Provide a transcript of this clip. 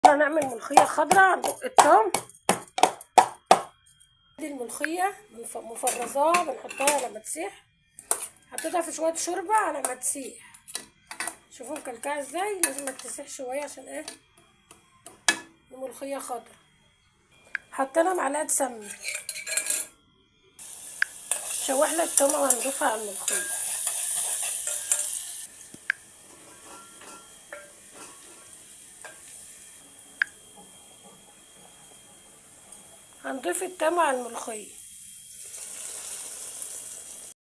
يلا نعمل ملوخيه خضراء. هندق الثوم، دي الملوخيه مفرزاها بنحطها لما تسيح. حطيتها في شويه شوربه على ما تسيح. شوفوا مكلكعه ازاي، لازم تسيح شويه عشان ايه الملوخيه خضراء. حطينا معلقه سمنه، شوحنا التومه وهنضيفها على الملوخيه. هنضيف التومه على الملوخيه.